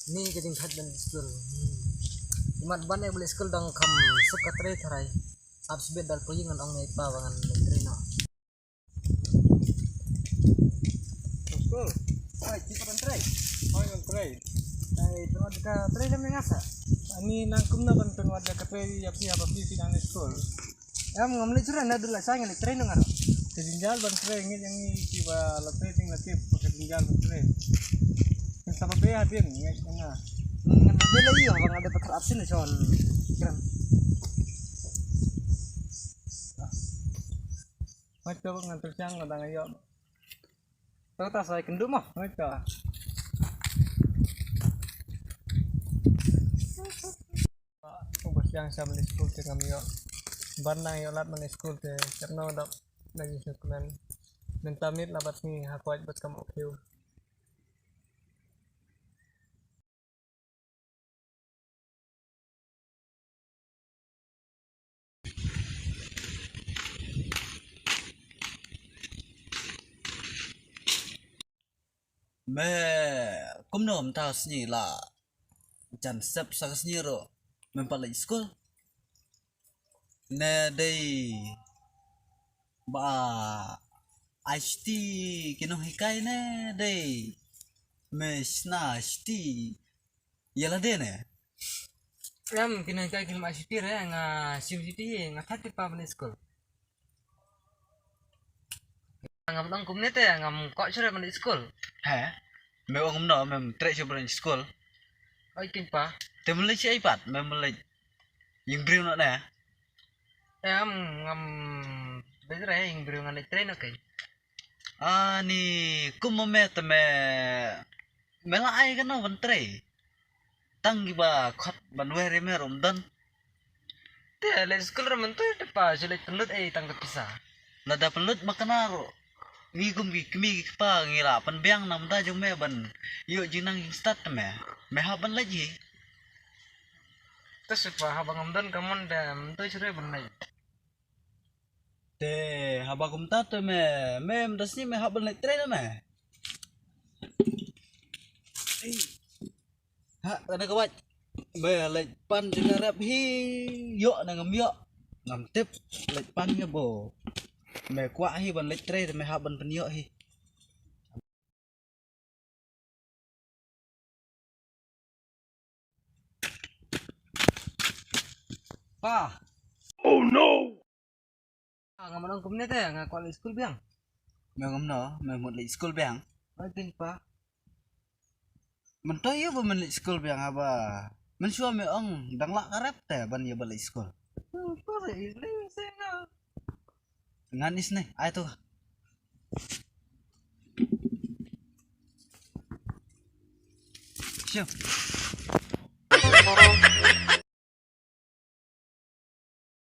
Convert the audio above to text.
Ni kajing khat dan school. Imat ban yang boleh school dang kam suka tray tharai. Abs bed dal puying ang ngai pa wangan tray no. School. Ay, kita kan tray. Hoy ang tray. Ay, tengok ka tray lam ngasa. Ani nangkum na ban tengwad ka tray yapi apa pipi nang school. Am ngamli sura na dula sang ni tray no ngaro. Ketinjal ban tray ngit yang ni kiba latih ting latih ketinjal ban tray. Sama be hadir ngit nga. Ngan bela iyo bang ada pakar absen son. Kiram. Macam ngantar siang ngadang ayo. Tahu tak saya kenduk mah. Macam. Aku siang saya beli school te kami yo. Bandang yo lat beli school te. Karena udah lagi sekolah. Mentamit labat ni hakuat buat kamu kiu. Mẹ cũng nôm tao xí là chẳng sắp sang xí rồi mình phải lấy school nè đây bà IT cái nó hay cái nè đây mẹ sna IT ya là đây nè Ram kena kai kena masih tira nga sim city nga thati pa ban school. Ngam dang kum nete ngam ko sure ban school. hả mẹ ông nó mẹ chạy cho bên school Oi kin pa. thì mình lấy cái iPad mẹ mình lấy những biểu nó nè Am ngam bezra ing bru ngan train okay. ni cũng mà mẹ tụi mẹ là ai cái nó vẫn chạy tăng cái bà khát bạn về mẹ rom đơn Te le school ram tu te pa sile tunut tang pisa. nada pelut makanaro migum mi pa ngira panbiang nam da jong me ban yo jinang start me ha ban lagi Tu sepa habang amdan kamon dam tu sure ban nai. te haba kum ta to me das ni me ha ban lagi train me ha kana ka wat me lagi pan dengan rap hi yo na ngam yo ngam tip lagi pan ke bo me kwa hi ban lagi train me ha ban pen yo hi Pa. Oh no. Ngam dang kum nete nga ko school biang. me ngam no me một lagi school bang Oi kin pa. mình tới với mình lịch school biang apa mình xua mẹ ông đang lạ karep teh ban ya balik school Pa re le sena. nganis nih ay tuh siap